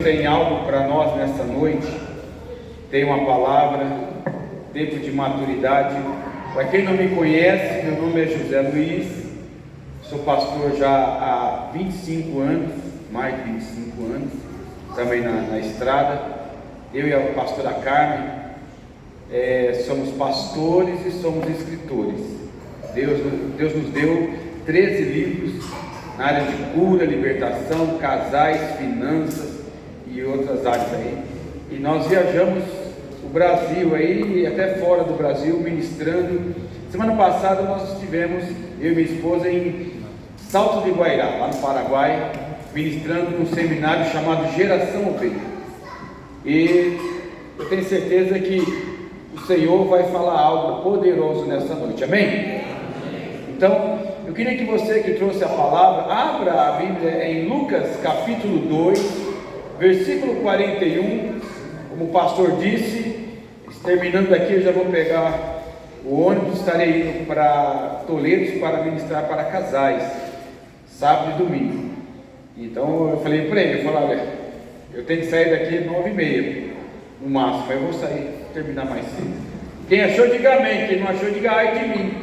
Tem algo para nós nessa noite, tem uma palavra, tempo de maturidade. Para quem não me conhece, meu nome é José Luiz, sou pastor já há 25 anos, mais de 25 anos, também na estrada. Eu e a pastora Carmen somos pastores e somos escritores. Deus nos deu 13 livros na área de cura, libertação, casais, finanças e outras áreas aí, e nós viajamos o Brasil aí, e até fora do Brasil, ministrando. Semana passada nós estivemos, eu e minha esposa, em Salto de Guairá, lá no Paraguai, ministrando num seminário chamado Geração Ovelha, e eu tenho certeza que o Senhor vai falar algo poderoso nessa noite, amém? Então, eu queria que você que trouxe a palavra, abra a Bíblia em Lucas capítulo 2, versículo 41, como o pastor disse, terminando aqui eu já vou pegar o ônibus, estarei indo para Toledo para ministrar para casais, sábado e domingo. Então eu falei para ele, olha, eu tenho que sair daqui 9h30, no máximo, mas eu vou sair, terminar mais cedo. Quem achou, diga amém, quem não achou, diga ai de mim.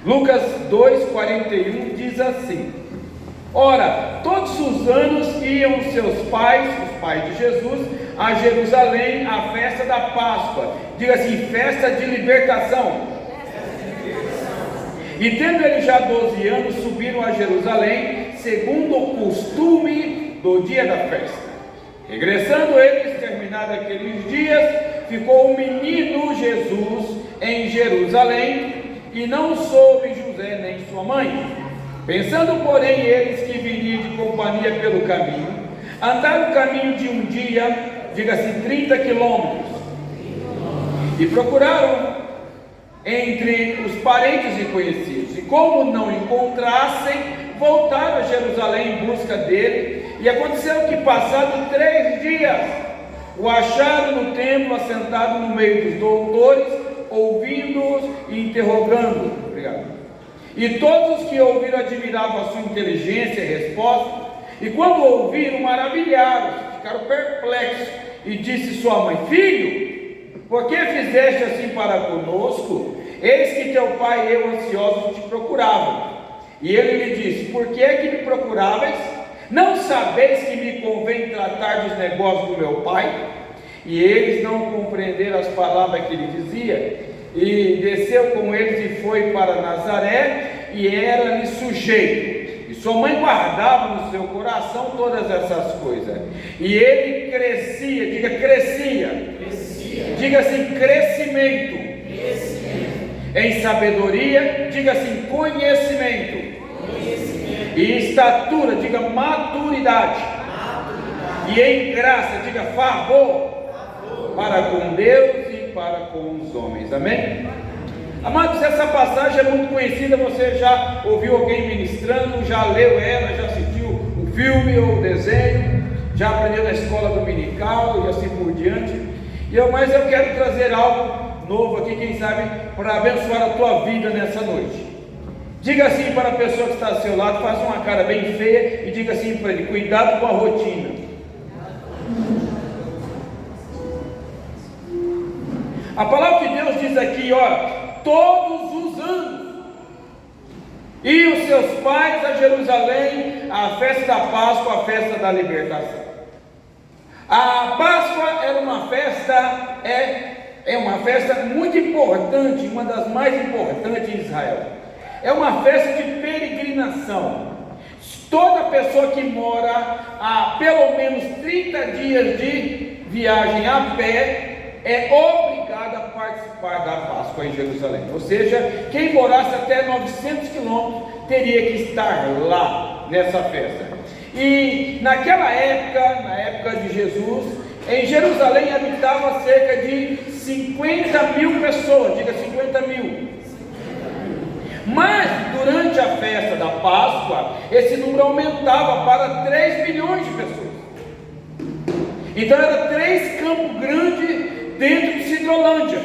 Lucas 2,41 diz assim: ora, todos os anos iam seus pais, os pais de Jesus, a Jerusalém, à festa da Páscoa. Diga assim, festa de libertação. E tendo ele já 12 anos, subiram a Jerusalém, segundo o costume do dia da festa. Regressando eles, terminados aqueles dias, ficou o menino Jesus em Jerusalém, e não soube José nem sua mãe. Pensando, porém, eles que viriam de companhia pelo caminho, andaram o caminho de um dia, diga-se 30 quilômetros, e procuraram entre os parentes e conhecidos, e como não encontrassem, voltaram a Jerusalém em busca dele. E aconteceu que, passados 3 dias, o acharam no templo, assentado no meio dos doutores, ouvindo-os e interrogando. Obrigado. E todos os que ouviram admiravam a sua inteligência e resposta, e quando ouviram, maravilharam-se, ficaram perplexos, e disse sua mãe: filho, por que fizeste assim para conosco? Eis que teu pai e eu ansiosos te procuravam. E ele lhe disse: por que é que me procuravais? Não sabeis que me convém tratar dos negócios do meu pai? E eles não compreenderam as palavras que ele dizia. E desceu com eles e foi para Nazaré, e era-lhe sujeito. E sua mãe guardava no seu coração todas essas coisas. E ele crescia, diga crescia. Diga assim, crescimento. Em sabedoria, diga assim, conhecimento. E estatura, diga maturidade. E em graça, diga favor. Para com Deus e para com os homens, amém? Amados, essa passagem é muito conhecida, você já ouviu alguém ministrando, já leu ela, já assistiu o filme ou o desenho, já aprendeu na escola dominical e assim por diante. Mas eu quero trazer algo novo aqui, quem sabe, para abençoar a tua vida nessa noite. Diga assim para a pessoa que está ao seu lado, faça uma cara bem feia e diga assim para ele: cuidado com a rotina. A palavra de Deus diz aqui, todos os anos iam seus pais a Jerusalém, à festa da Páscoa, a festa da libertação. A Páscoa era uma festa, é uma festa muito importante, uma das mais importantes em Israel. É uma festa de peregrinação. Toda pessoa que mora a pelo menos 30 dias de viagem a pé é obrigado a participar da Páscoa em Jerusalém. Ou seja, quem morasse até 900 quilômetros teria que estar lá nessa festa. E naquela época, na época de Jesus, em Jerusalém habitava cerca de 50 mil pessoas, diga 50 mil. Mas durante a festa da Páscoa, esse número aumentava para 3 milhões de pessoas. Então era 3 Campos Grandes dentro de Cidrolândia.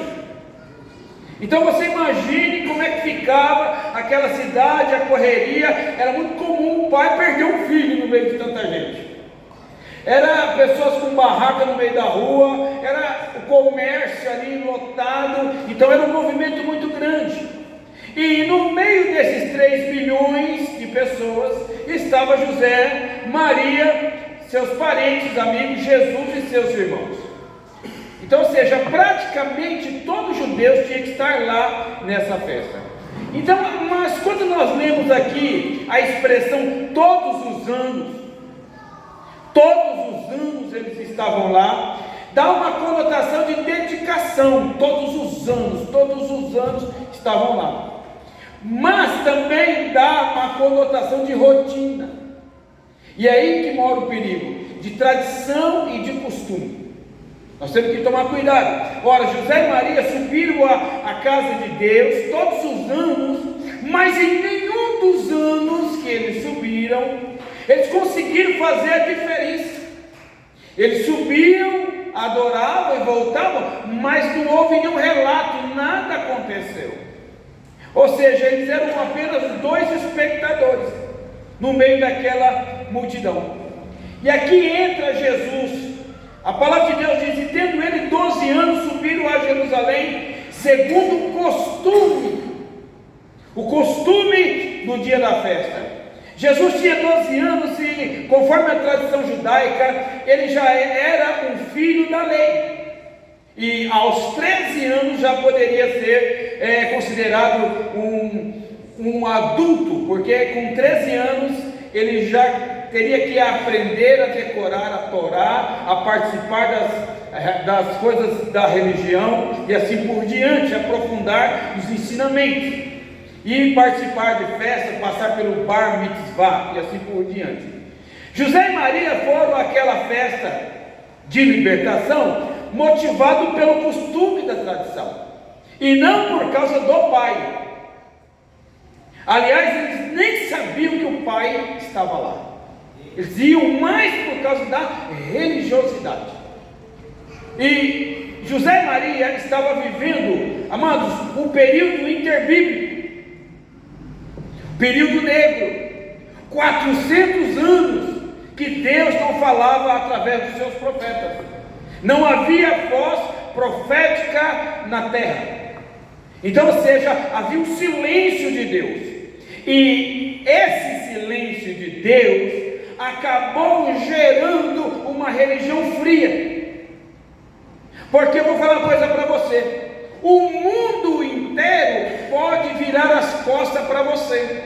Então você imagine como é que ficava aquela cidade, a correria. Era muito comum o pai perder um filho no meio de tanta gente. Era pessoas com barraca no meio da rua, era o comércio ali lotado, então era um movimento muito grande. E no meio desses 3 milhões de pessoas estava José, Maria, seus parentes, amigos, Jesus e seus irmãos. Então, ou seja, praticamente todos os judeus tinham que estar lá nessa festa. Então, mas quando nós lemos aqui a expressão todos os anos eles estavam lá, dá uma conotação de dedicação. Todos os anos estavam lá. Mas também dá uma conotação de rotina. E é aí que mora o perigo, de tradição e de costume. Nós temos que tomar cuidado. Ora, José e Maria subiram à casa de Deus todos os anos, mas em nenhum dos anos que eles subiram, eles conseguiram fazer a diferença. Eles subiam, adoravam e voltavam, mas não houve nenhum relato, nada aconteceu. Ou seja, eles eram apenas 2 espectadores no meio daquela multidão. E aqui entra Jesus. A palavra de Deus diz: e tendo ele 12 anos, subiram a Jerusalém, segundo o costume do dia da festa. Jesus tinha 12 anos e, conforme a tradição judaica, ele já era um filho da lei. E aos 13 anos já poderia ser considerado um adulto, porque com 13 anos ele já teria que aprender a decorar a Torá, a participar das coisas da religião e assim por diante, aprofundar os ensinamentos e participar de festa, passar pelo bar mitzvah e assim por diante. José e Maria foram àquela festa de libertação motivado pelo costume da tradição e não por causa do pai. Aliás, eles nem sabiam que o pai estava lá. Eles iam mais por causa da religiosidade. E José e Maria estavam vivendo, amados, um período interbíblico, período negro, 400 anos que Deus não falava através dos seus profetas. Não havia voz profética na terra. Então, ou seja, havia um silêncio de Deus. E esse silêncio de Deus acabou gerando uma religião fria. Porque eu vou falar uma coisa para você: o mundo inteiro pode virar as costas para você.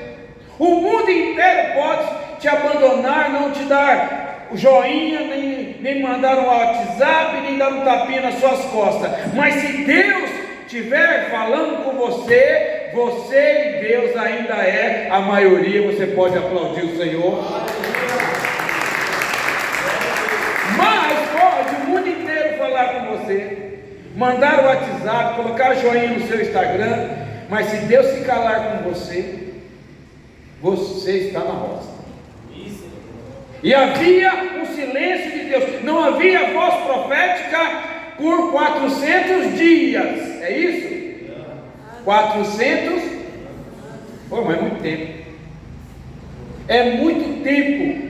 O mundo inteiro pode te abandonar, não te dar joinha, nem mandar um WhatsApp, nem dar um tapinha nas suas costas. Mas se Deus estiver falando com você, você e Deus ainda é a maioria. Você pode aplaudir o Senhor. Mas pode o mundo inteiro falar com você, mandar o WhatsApp, colocar joinha no seu Instagram, mas se Deus se calar com você, você está na roça. E havia um silêncio de Deus, não havia voz profética por 400 dias, é isso? 400, mas é muito tempo, é muito tempo,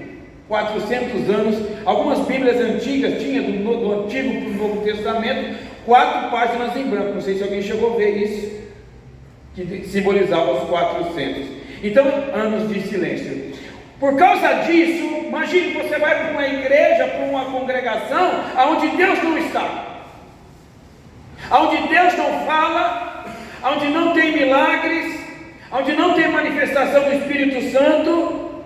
400 anos. Algumas bíblias antigas tinham, do Antigo para o Novo Testamento, 4 páginas em branco, não sei se alguém chegou a ver isso, que simbolizava os 400, então anos de silêncio. Por causa disso, imagine que você vai para uma igreja, para uma congregação, onde Deus não está, onde Deus não fala, onde não tem milagres, onde não tem manifestação do Espírito Santo.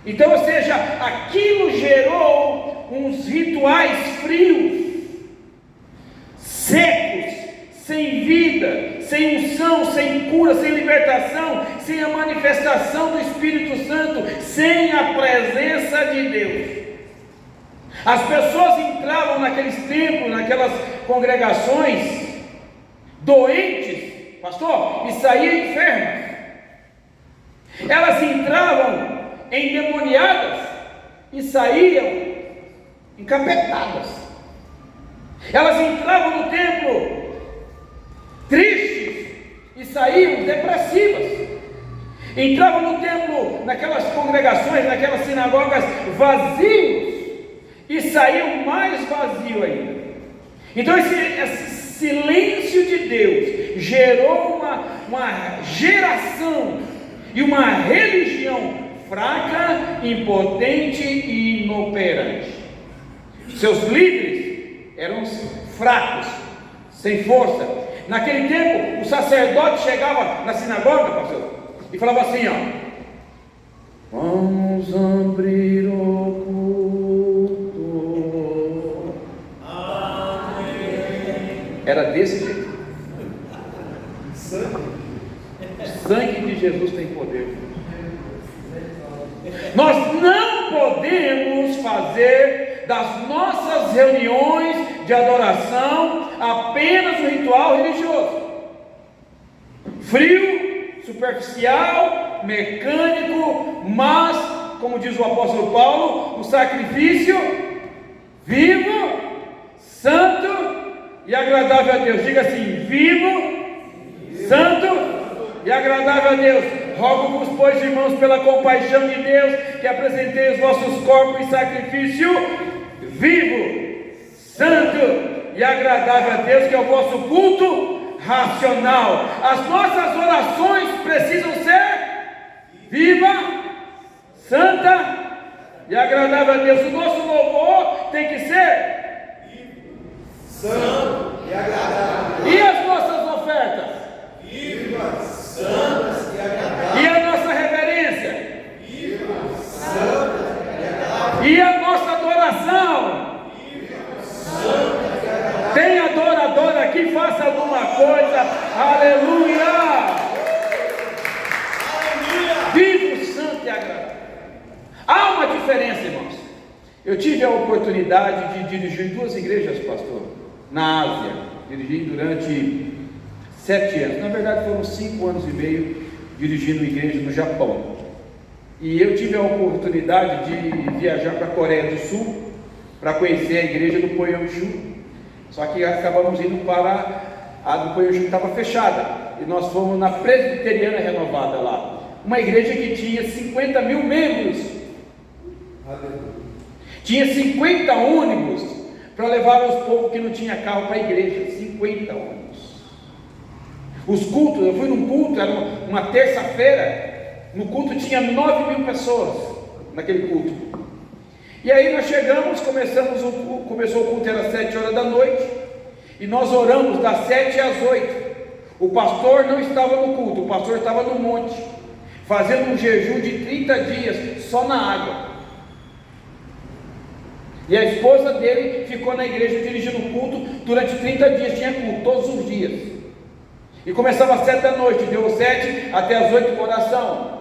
Então, ou seja, aquilo gerou uns rituais frios, secos, sem vida, sem unção, sem cura, sem libertação, sem a manifestação do Espírito Santo, sem a presença de Deus. As pessoas entravam naqueles templos, naquelas congregações, doentes, pastor, e saíam enfermas. Elas entravam endemoniadas e saíam encapetadas. Elas entravam no templo tristes e saíam depressivas. Entravam no templo, naquelas congregações, naquelas sinagogas vazios, e saiu mais vazio ainda. Então esse silêncio de Deus gerou uma geração e uma religião fraca, impotente e inoperante. Seus líderes eram fracos, sem força. Naquele tempo, o sacerdote chegava na sinagoga, pastor, e falava assim, ó: vamos abrir o culto. Amém. Era desse jeito. O sangue de Jesus tem poder. Nós não podemos fazer das nossas reuniões de adoração apenas um ritual religioso, frio, superficial, mecânico, mas, como diz o apóstolo Paulo, o sacrifício vivo, santo e agradável a Deus. Diga assim: vivo, santo e agradável a Deus. Rogo-vos, pois, irmãos, pela compaixão de Deus, que apresentei os vossos corpos em sacrifício vivo, santo e agradável a Deus, que é o vosso culto racional. As nossas orações precisam ser viva, santa e agradável a Deus. O nosso louvor tem que ser vivo, santo e agradável. E as nossas ofertas? Vivas, santas e agradáveis. E a nossa reverência? Viva, santa e agradável. E a nossa adoração? Viva, santa e agradável. Tem adorador aqui? Faça alguma coisa. Aleluia! Aleluia! Vivo, santo e agradável. Há uma diferença, irmãos. Eu tive a oportunidade de dirigir 2 igrejas, pastor, na Ásia. Dirigi durante 7 anos, na verdade foram 5 anos e meio dirigindo igreja no Japão. E eu tive a oportunidade de viajar para a Coreia do Sul para conhecer a igreja do Pyeongchun. Só que acabamos indo para a do Pyeongchun, que estava fechada, e nós fomos na Presbiteriana Renovada lá, uma igreja que tinha 50 mil membros. Tinha 50 ônibus para levar os povos que não tinha carro para a igreja. 50 ônibus. Os cultos, eu fui num culto, era uma terça-feira, no culto tinha 9.000 pessoas naquele culto. E aí nós chegamos, começou o culto, era 7 horas da noite, e nós oramos das 7 às 8. O pastor não estava no culto, o pastor estava no monte, fazendo um jejum de 30 dias, só na água. E a esposa dele ficou na igreja dirigindo o culto durante 30 dias, tinha culto todos os dias. E começava às 7 da noite, deu 7 até às 8 oração.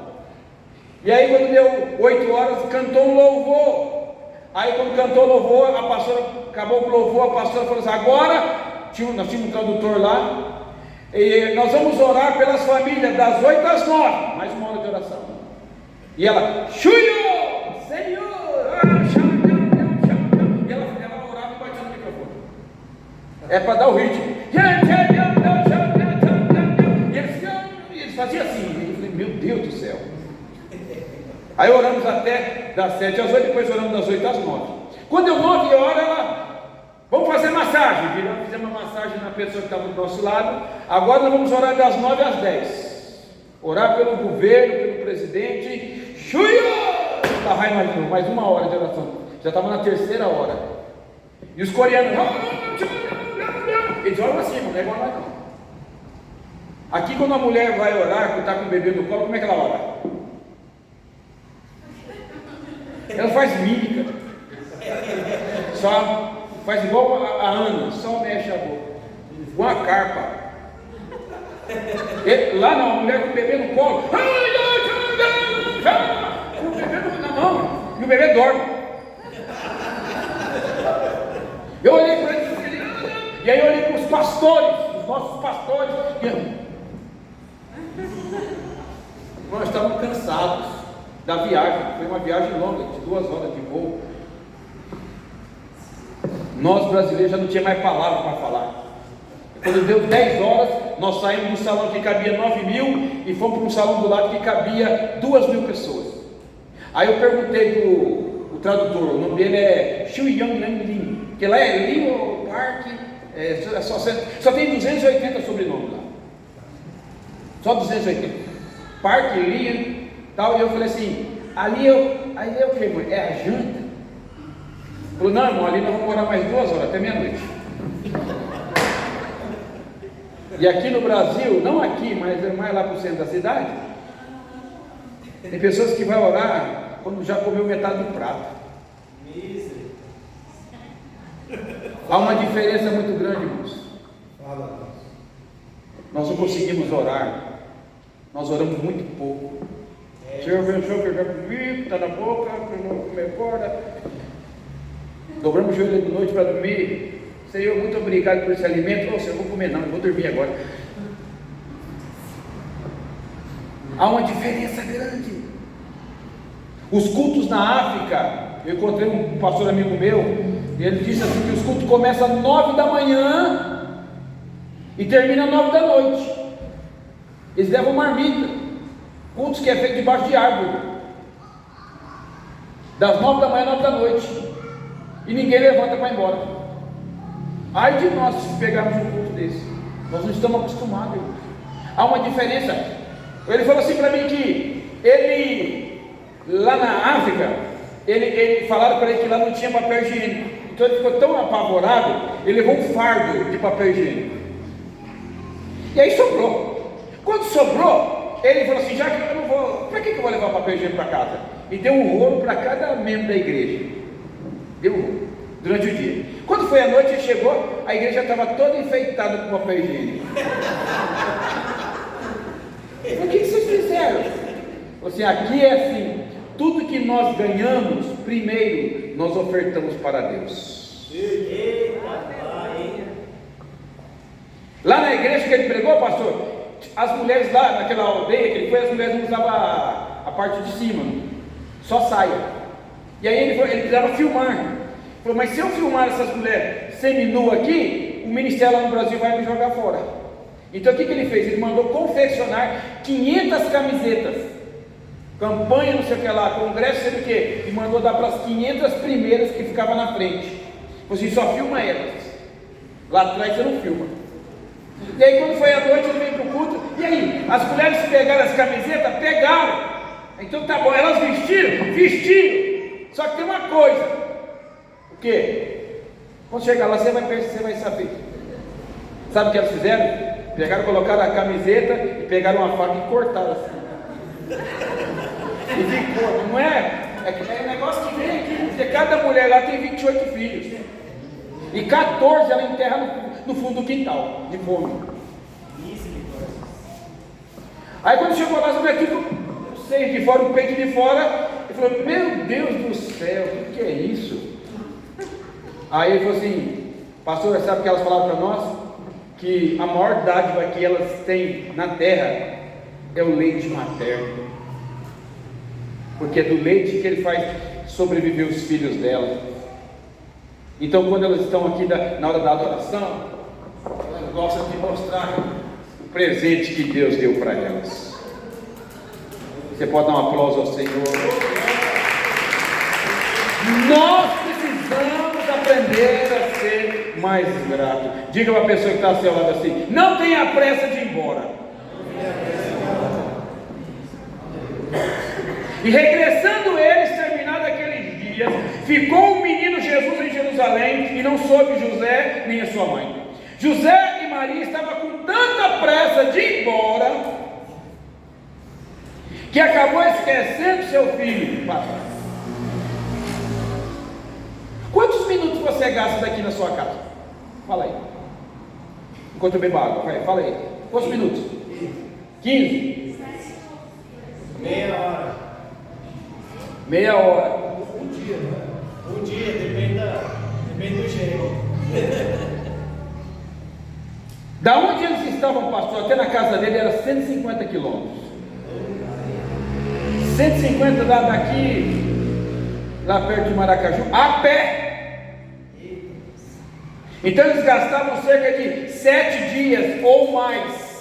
E aí quando deu 8 horas, cantou um louvor. Aí quando cantou o louvor, a pastora, acabou o louvor, a pastora falou assim: agora, nós tínhamos um tradutor lá, e nós vamos orar pelas famílias das 8 às 9, mais uma hora de oração. E ela, Chuyo, Senhor, e ela orava e batia no microfone. É para dar o ritmo. E eles faziam assim. Eu falei: meu Deus do céu. Aí oramos até das 7 às 8, depois oramos das 8 às 9. Quando deu 9 horas, ela: vamos fazer massagem. Fizemos uma massagem na pessoa que estava do nosso lado. Agora nós vamos orar das 9 às 10. Orar pelo governo, pelo presidente. Mais uma hora de oração. Já estava na 3ª hora. E os coreanos, eles olham assim, não é igual a nós não. Aqui quando a mulher vai orar, quando está com o bebê no colo, como é que ela ora? Ela faz mímica. Só faz igual a Ana, só mexe a boca. Igual a carpa. Lá não, a mulher com o bebê no colo. Com o bebê na mão. E o bebê dorme. Eu olhei para ele e aí eu olhei para os pastores, os nossos pastores. Nós estávamos cansados da viagem. Foi uma viagem longa, de 2 horas de voo. Nós brasileiros já não tinha mais palavra para falar. Quando deu 10 horas, nós saímos do salão que cabia 9.000 e fomos para um salão do lado que cabia 2.000 pessoas. Aí eu perguntei para o tradutor, o nome dele é Xiuyang-Lin, que lá é Limo Park, só tem 280 sobrenomes lá, só 280, Parque Lian, tal. E eu falei assim, aí é o que, mãe? É a janta? Falou, não, irmão, ali nós vamos morar mais 2 horas, até meia-noite. E aqui no Brasil, não aqui, mas é mais lá para o centro da cidade, tem pessoas que vão orar quando já comeu metade do prato. Há uma diferença muito grande, irmãos. Nós não conseguimos orar, nós oramos muito pouco. Senhor, abençoe que eu já comi, está na boca, que eu não vou comer fora. Dobramos o joelho de noite para dormir. Senhor, muito obrigado por esse alimento. Oh, Senhor, eu vou comer não, eu vou dormir agora. Há uma diferença grande. Os cultos na África, eu encontrei um pastor amigo meu, e ele disse assim que os cultos começam às 9 da manhã e terminam às 9 da noite. Eles levam marmita, cultos que é feito debaixo de árvore, das 9 da manhã às 9 da noite, e ninguém levanta para ir embora. Ai de nós se pegarmos um culto desse, nós não estamos acostumados. Há uma diferença. Ele falou assim para mim que ele, lá na África, ele falaram para ele que lá não tinha papel higiênico, então ele ficou tão apavorado, ele levou um fardo de papel higiênico, e aí sobrou. Quando sobrou, ele falou assim, já que eu não vou, para que eu vou levar papel higiênico para casa? E deu um rolo para cada membro da igreja, deu um rolo, durante o dia. Quando foi à noite, ele chegou, a igreja estava toda enfeitada com papel higiênico. O que vocês fizeram? Assim, aqui é assim, tudo que nós ganhamos, primeiro nós ofertamos para Deus. Lá na igreja que ele pregou, pastor, as mulheres lá naquela aldeia que ele foi, as mulheres não usavam a parte de cima, só saia. E aí ele precisava filmar. Ele falou, mas se eu filmar essas mulheres semi-nu aqui, o ministério lá no Brasil vai me jogar fora. Então o que ele fez? Ele mandou confeccionar 500 camisetas, campanha não sei o que lá, congresso sei o que, e mandou dar para as 500 primeiras que ficavam na frente. Você só filma elas, lá atrás você não filma. E aí quando foi à noite ele veio para o culto, e aí, as mulheres que pegaram as camisetas, pegaram, então tá bom, elas vestiram, só que tem uma coisa, o que? Quando chegar lá você vai saber. Sabe o que elas fizeram? Pegaram, colocaram a camiseta e pegaram uma faca e cortaram assim. E ficou, não é? É um negócio que vem aqui, porque cada mulher lá tem 28 filhos. E 14 ela enterra no fundo do quintal, de fome. Aí quando chegou lá, sobre aqui, o seio de fora, o peito de fora, ele falou, meu Deus do céu, o que é isso? Aí ele falou assim, pastor, sabe o que elas falaram para nós? Que a maior dádiva que elas têm na terra é o leite materno, porque é do leite que ele faz sobreviver os filhos dela. Então quando elas estão aqui na hora da adoração, elas gostam de mostrar o presente que Deus deu para elas. Você pode dar um aplauso ao Senhor. Nós precisamos aprender a ser mais grato. Diga para a pessoa que está ao seu lado assim, não tenha pressa de ir embora. E regressando eles, terminado aqueles dias, ficou o menino Jesus em Jerusalém, e não soube José nem a sua mãe. José e Maria estavam com tanta pressa de ir embora, que acabou esquecendo seu filho. Quantos minutos você gasta daqui na sua casa? Fala aí. Enquanto eu bebo água, fala aí. Quantos minutos? 15? Meia hora. Meia hora. Um dia, não é? Um dia, depende do jeito. Da onde eles estavam, pastor, até na casa dele era 150 quilômetros. 150 daqui, lá perto de Maracaju, a pé. Então eles gastavam cerca de 7 dias ou mais.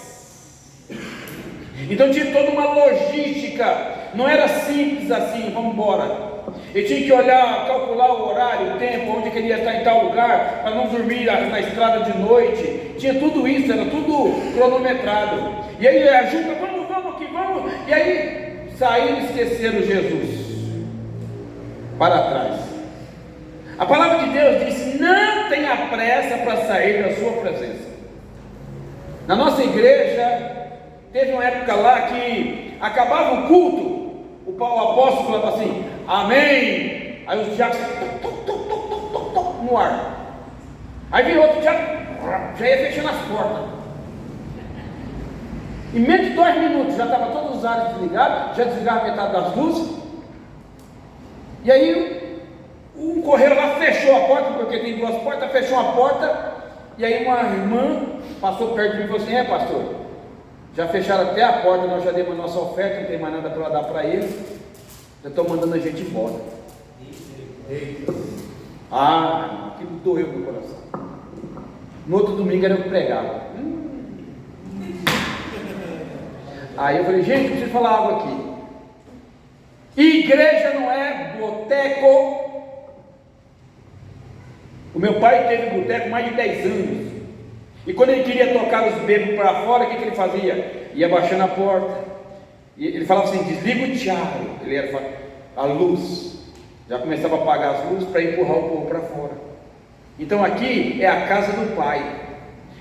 Então tinha toda uma logística. Não era simples assim, vamos embora. Ele tinha que olhar, calcular o horário, o tempo, onde que ele ia estar em tal lugar, para não dormir na estrada de noite. Tinha tudo isso, era tudo cronometrado. E aí ajuda, vamos aqui, vamos. E aí saíram e esqueceram Jesus para trás. A palavra de Deus diz: não tenha pressa para sair da sua presença. Na nossa igreja teve uma época lá que acabava o culto, o apóstolo falava assim: amém. Aí os diabos no ar. Aí vinha outro diabo, já ia fechando as portas. Em menos de 2 minutos já estavam todos os ares desligados, já desligava metade das luzes. E aí um correio lá fechou a porta, porque tem 2 portas, fechou a porta. E aí uma irmã passou perto de mim e falou assim: pastor, já fecharam até a porta, nós já demos a nossa oferta, não tem mais nada para dar para eles, já estão mandando a gente embora. Aquilo doeu no coração. No outro domingo era eu que pregava. Aí eu falei: gente, preciso falar algo aqui. Igreja não é boteco. O meu pai teve boteco mais de 10 anos. E quando ele queria tocar os bêbados para fora, o que ele fazia? Ia baixando a porta. E ele falava assim: desliga o teatro. Ele era a luz. Já começava a apagar as luzes para empurrar o povo para fora. Então aqui é a casa do pai.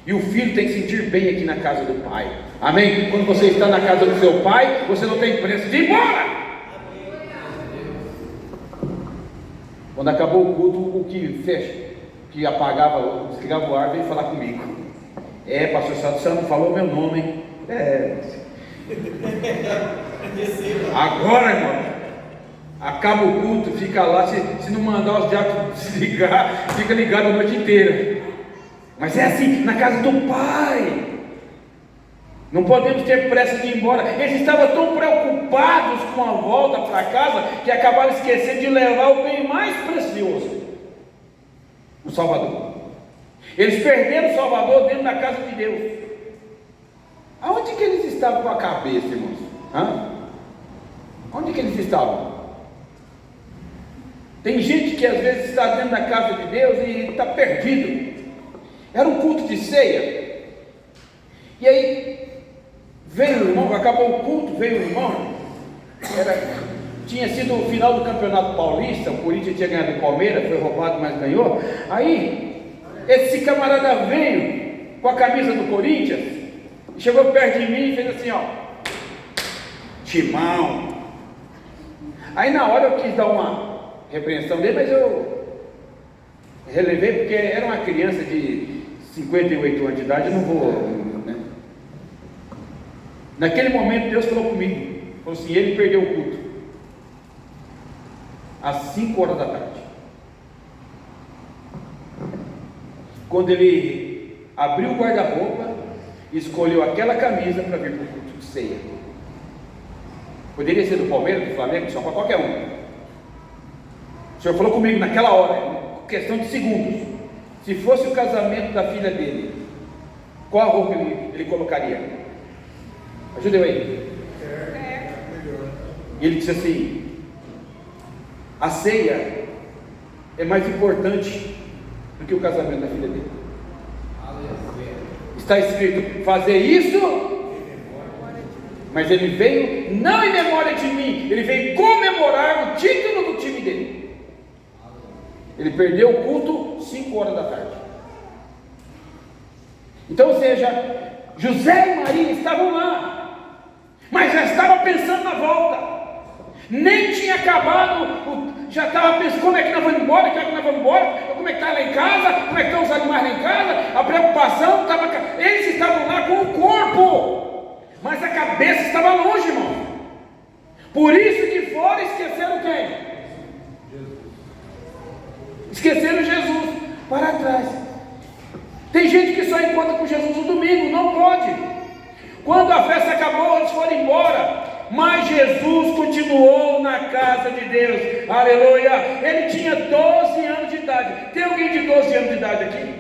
E o filho tem que sentir bem aqui na casa do pai. Amém? Quando você está na casa do seu pai, você não tem pressa de ir embora. Quando acabou o culto, o que apagava, desligava o ar, veio falar comigo: pastor, você não falou meu nome, hein? Agora, irmão, acaba o culto, fica lá, se não mandar os diabos desligar, fica ligado a noite inteira. Mas é assim, na casa do pai. Não podemos ter pressa de ir embora. Eles estavam tão preocupados com a volta para casa, que acabaram esquecendo de levar o bem mais precioso, o Salvador. Eles perderam o Salvador dentro da casa de Deus. Aonde que eles estavam com a cabeça, irmãos? Onde que eles estavam? Tem gente que às vezes está dentro da casa de Deus e está perdido. Era um culto de ceia. E aí veio o irmão, acabou o culto, veio o irmão. Tinha sido o final do Campeonato Paulista, o Corinthians tinha ganhado o Palmeiras, foi roubado, mas ganhou. Aí esse camarada veio com a camisa do Corinthians, chegou perto de mim e fez assim: timão. Aí na hora eu quis dar uma repreensão dele, mas eu relevei, porque era uma criança de 58 anos de idade, eu não vou, né? Naquele momento Deus falou comigo, falou assim: ele perdeu o culto às 5 horas da tarde. Quando ele abriu o guarda-roupa, escolheu aquela camisa para vir para o culto de ceia. Poderia ser do Palmeiras, do Flamengo, do São Paulo, qualquer um. O Senhor falou comigo naquela hora, questão de segundos: se fosse o casamento da filha dele, qual roupa ele colocaria? Ajuda eu aí. Ele disse assim: a ceia é mais importante do que o casamento da filha dele. Está escrito: fazer isso. Mas ele veio não em memória de mim, ele veio comemorar o título do time dele. Ele perdeu o culto 5 horas da tarde. Então, ou seja, José e Maria estavam lá, mas já estava pensando na volta. Nem tinha acabado, já estava pensando: como é que nós vamos embora, como é que está lá em casa, como é que estão os animais lá em casa. A preocupação estava, eles estavam lá com o corpo, mas a cabeça estava longe, irmão. Por isso de fora esqueceram quem? Esqueceram Jesus para trás. Tem gente que só encontra com Jesus no domingo, não pode. Quando a festa acabou, eles foram embora. Mas Jesus continuou na casa de Deus, aleluia. Ele tinha 12 anos de idade. Tem alguém de 12 anos de idade aqui?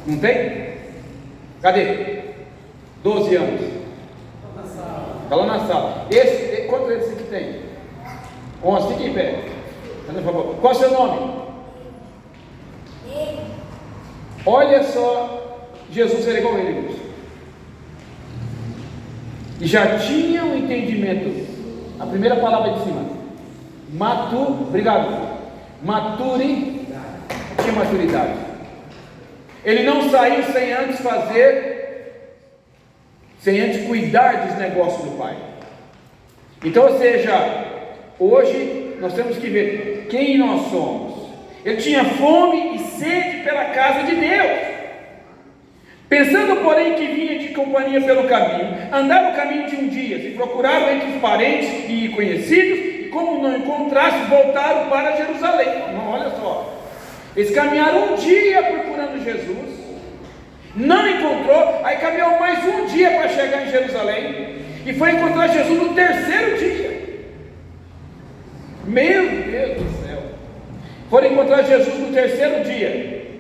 Não tem? Cadê? 12 anos. Está lá na sala. Quantos esse aqui tem? 11, fique em pé. Por favor. Qual é o seu nome? Olha só, Jesus era igual a ele, irmãos. E já tinha um entendimento. A primeira palavra de cima. Obrigado. Tinha maturidade. Ele não saiu sem antes cuidar dos negócios do Pai. Então, ou seja, hoje nós temos que ver quem nós somos. Ele tinha fome e sede pela casa de Deus. Pensando, porém, que vinha de companhia pelo caminho, andava o caminho de um dia, se procuravam entre os parentes e conhecidos, e como não encontrasse, voltaram para Jerusalém. Não, olha só, eles caminharam um dia procurando Jesus, não encontrou, aí caminhou mais um dia para chegar em Jerusalém, e foi encontrar Jesus no terceiro dia. Meu Deus do céu! Foram encontrar Jesus no terceiro dia,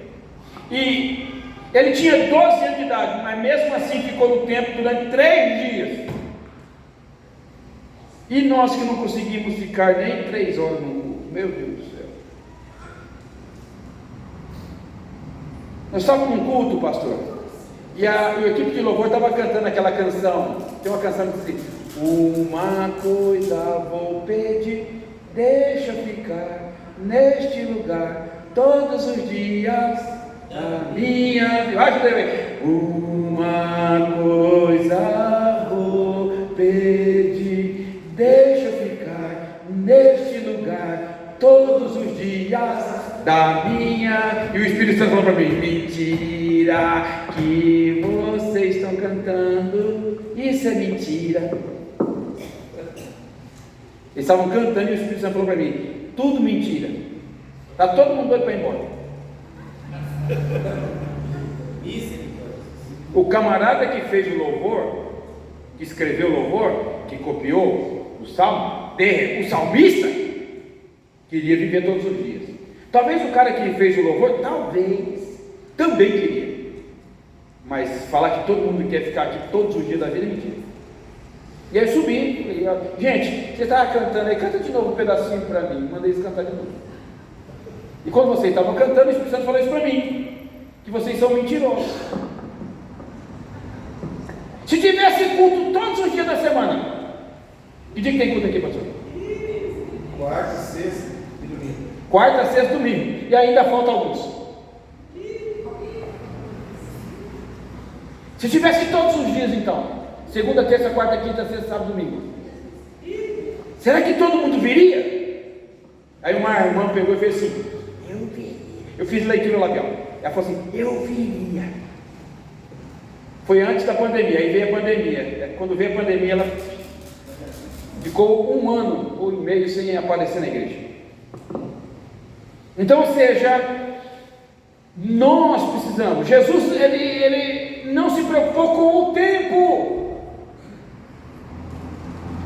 e ele tinha 12 anos de idade, mas mesmo assim ficou no templo durante 3 dias. E nós que não conseguimos ficar nem 3 horas no culto, meu Deus do céu. Nós estávamos num culto, pastor, e a equipe de louvor estava cantando aquela canção. Tem uma canção que diz assim: uma coisa vou pedir, deixa ficar neste lugar todos os dias a minha vida. Ajuda aí. Uma coisa vou pedir, deixa ficar neste lugar todos os dias da minha. E o Espírito Santo falou para mim: mentira que vocês estão cantando, isso é mentira. Eles estavam cantando e o Espírito Santo falou para mim: tudo mentira, está todo mundo doido para ir embora. O camarada que fez o louvor, que escreveu o louvor, que copiou o salmo, o salmista queria viver todos os dias. Talvez o cara que fez o louvor, também queria, mas falar que todo mundo quer ficar aqui todos os dias da vida é mentira. E aí eu subi, gente, você estava cantando aí, canta de novo um pedacinho para mim. Mandei eles cantar de novo. E quando vocês estavam cantando, o Espírito Santo falou isso para mim, que vocês são mentirosos. Se tivesse culto todos os dias da semana, que dia que tem culto aqui, pastor? Quarta, sexta e domingo. Quarta, sexta e domingo. E ainda falta alguns. Se tivesse todos os dias, então, segunda, terça, quarta, quinta, sexta, sábado, domingo, será que todo mundo viria? Aí uma irmã pegou e fez assim: eu viria. Eu fiz leitura labial. Ela falou assim: eu viria. Foi antes da pandemia, aí veio a pandemia. Quando veio a pandemia, ela ficou 1 ano ou meio sem aparecer na igreja. Então, ou seja, nós precisamos. Jesus, ele não se preocupou com o tempo,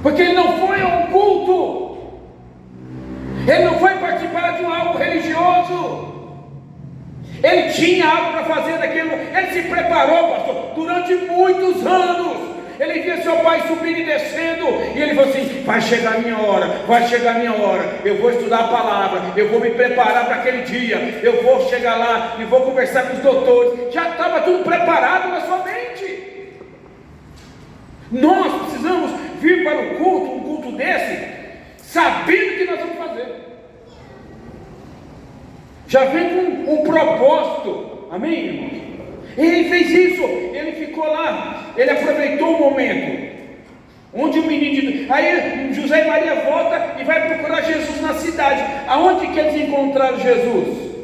porque ele não foi a um culto, ele não foi participar de algo religioso. Ele tinha algo para fazer daquilo. Ele se preparou, pastor, durante muitos anos. Ele via seu pai subindo e descendo, e ele falou assim: vai chegar a minha hora, vai chegar a minha hora, eu vou estudar a palavra, eu vou me preparar para aquele dia, eu vou chegar lá e vou conversar com os doutores. Já estava tudo preparado na sua mente. Nós precisamos vir para um culto desse, sabendo o que nós vamos fazer. Já vem com um propósito, amém, irmãos? Ele fez isso, ele ficou lá, ele aproveitou o momento, onde o menino, aí José e Maria volta e vai procurar Jesus na cidade. Aonde que eles encontraram Jesus?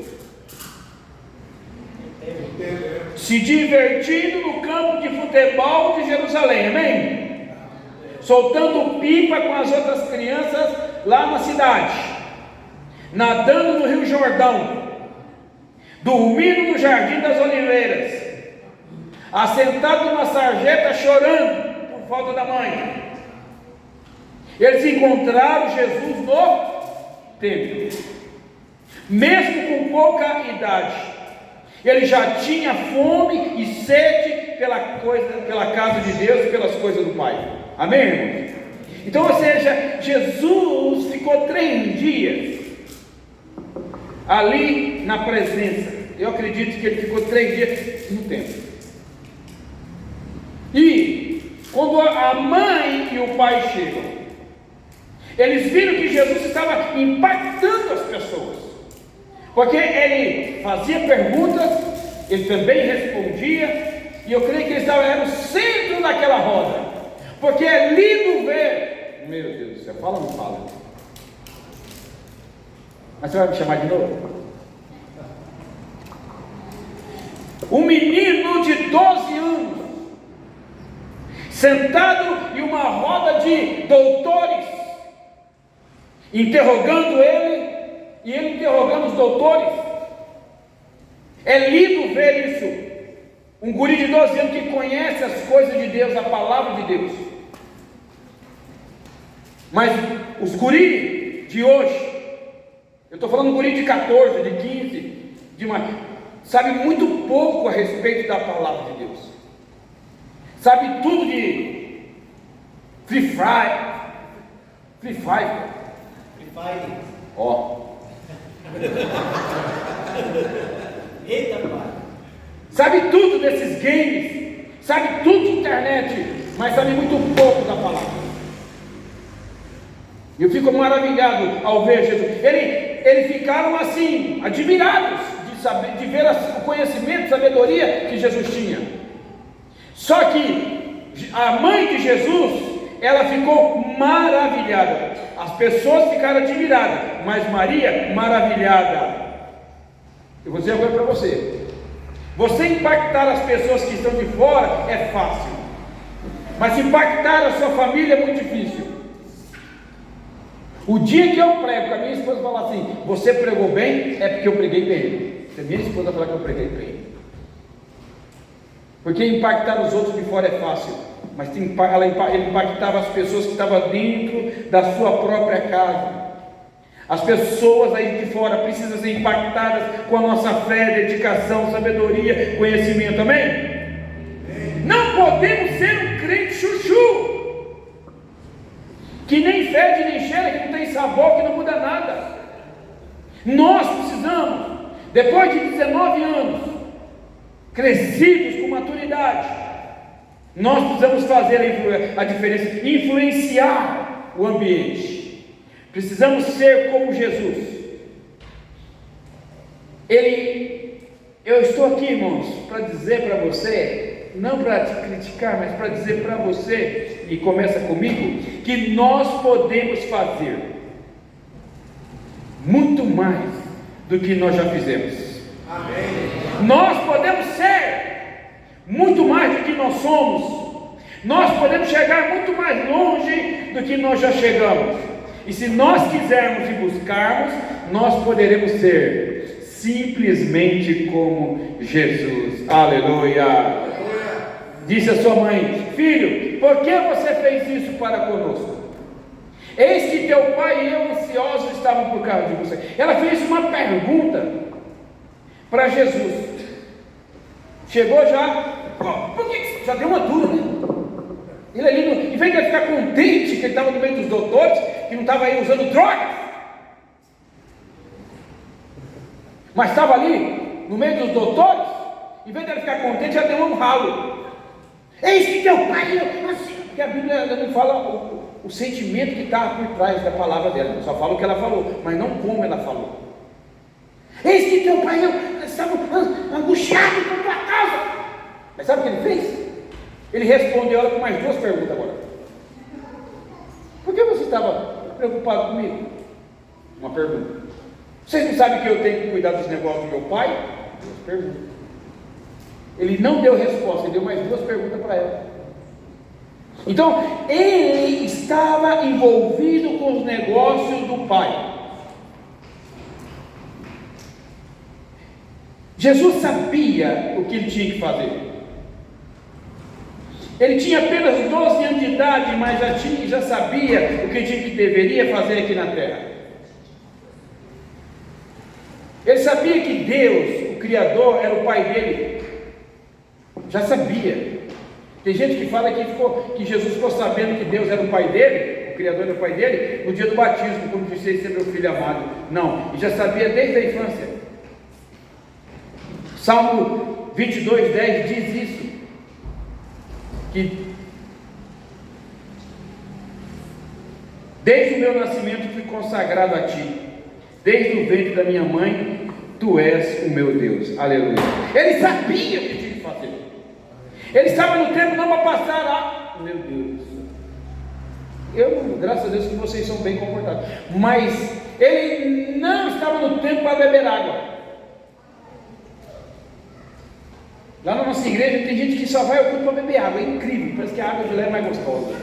Se divertindo no campo de futebol de Jerusalém, amém? Soltando pipa com as outras crianças lá na cidade, nadando no Rio Jordão, dormindo no Jardim das Oliveiras, assentado numa sarjeta chorando por falta da mãe. Eles encontraram Jesus no templo, mesmo com pouca idade. Ele já tinha fome e sede pela casa de Deus e pelas coisas do Pai. Amém, irmãos? Então, ou seja, Jesus ficou 3 dias ali na presença. Eu acredito que ele ficou 3 dias no templo. E quando a mãe e o pai chegam, eles viram que Jesus estava impactando as pessoas, porque ele fazia perguntas, ele também respondia, e eu creio que ele era o centro daquela roda, porque é lindo ver. Meu Deus do céu, fala ou não fala? Mas você vai me chamar de novo? Um menino de 12 anos, sentado em uma roda de doutores, interrogando ele, e ele interrogando os doutores. É lindo ver isso. Um guri de 12 anos que conhece as coisas de Deus, a palavra de Deus. Mas os guri de hoje, eu estou falando guri de 14, de 15, sabe muito pouco a respeito da palavra de Deus. Sabe tudo de Free Fire. Ó. Eita, pai. Sabe tudo desses games, sabe tudo de internet, mas sabe muito pouco da palavra. Eu fico maravilhado ao ver Jesus. Eles ficaram assim, admirados de saber, de ver o conhecimento, sabedoria que Jesus tinha. Só que a mãe de Jesus, ela ficou maravilhada. As pessoas ficaram admiradas, mas Maria maravilhada. Eu vou dizer agora para você. Você impactar as pessoas que estão de fora é fácil, mas impactar a sua família é muito difícil. O dia que eu prego, que a minha esposa fala assim: você pregou bem, é porque eu preguei bem. Se a minha esposa falar que eu preguei bem, porque impactar os outros de fora é fácil, mas ele impactava as pessoas que estavam dentro da sua própria casa. As pessoas aí de fora precisam ser impactadas com a nossa fé, dedicação, sabedoria, conhecimento, amém? Não podemos ser um crente chuchu, que nem fede nem cheira, que não tem sabor, que não muda nada. Nós precisamos, depois de 19 anos, crescidos com maturidade, nós precisamos fazer a diferença, influenciar o ambiente. Precisamos ser como Jesus. Eu estou aqui, irmãos, para dizer para você, não para te criticar, mas para dizer para você, e começa comigo, que nós podemos fazer muito mais do que nós já fizemos. Amém. Nós podemos ser muito mais do que nós somos. Nós podemos chegar muito mais longe do que nós já chegamos. E se nós quisermos e buscarmos, nós poderemos ser simplesmente como Jesus. Aleluia! Disse a sua mãe: filho, por que você fez isso para conosco? Eis que teu pai e eu ansiosos estavam por causa de você. Ela fez uma pergunta para Jesus. Chegou já, por que já deu uma dúvida, né? Ele ali, em vez de ele ficar contente que ele estava no meio dos doutores, que não estava aí usando drogas, mas estava ali no meio dos doutores, em vez de ele ficar contente, já deu um ralo. Eis que teu pai, assim, porque a Bíblia não fala o sentimento que está por trás da palavra dela, só fala o que ela falou, mas não como ela falou. Eis que teu pai e eu estavam angustiados por tua causa. Mas sabe o que ele fez? Ele respondeu ela com mais 2 perguntas agora. Por que você estava preocupado comigo? Uma pergunta. Vocês não sabem que eu tenho que cuidar dos negócios do meu pai? 2 perguntas. Ele não deu resposta, ele deu mais 2 perguntas para ela. Então, ele estava envolvido com os negócios do pai. Jesus sabia o que ele tinha que fazer. Ele tinha apenas 12 anos de idade, mas já sabia o que deveria fazer aqui na terra. Ele sabia que Deus, o Criador, era o pai dele. Já sabia. Tem gente que fala que Jesus ficou sabendo que Deus era o pai dele, o criador do pai dele, no dia do batismo, quando disse: esse é meu filho amado. Não, ele já sabia desde a infância. Salmo 22:10 diz isso, que desde o meu nascimento fui consagrado a ti, desde o ventre da minha mãe, tu és o meu Deus. Aleluia. Ele sabia o que tinha que fazer. Ele estava no tempo não para passar lá. Meu Deus. Graças a Deus que vocês são bem comportados. Mas ele não estava no tempo para beber água. Lá na nossa igreja tem gente que só vai ao culto para beber água. É incrível. Parece que a água de lá é mais gostosa.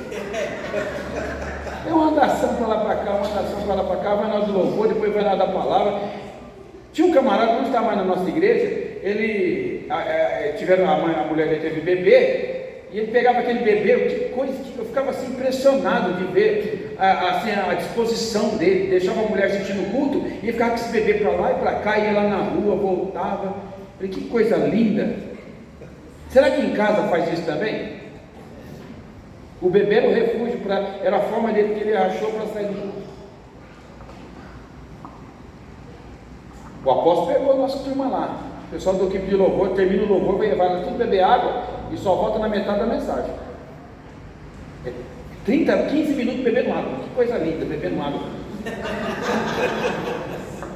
É uma andação para lá para cá, uma andação para lá para cá. Vai na hora do louvor, depois vai na hora da palavra. Tinha um camarada que não está mais na nossa igreja. A mulher dele teve bebê. E ele pegava aquele bebê, que coisa que eu ficava assim impressionado de ver a disposição dele. Deixava a mulher assistindo o culto e ficava com esse bebê para lá e para cá, ia lá na rua, voltava. Falei, que coisa linda. Será que em casa faz isso também? O bebê era o refúgio, era a forma dele que ele achou para sair do culto. O apóstolo pegou a nossa turma lá. O pessoal do equipe de louvor, termina o louvor, vai tudo beber água e só volta na metade da mensagem. 15 minutos bebendo água. Que coisa linda, bebendo água.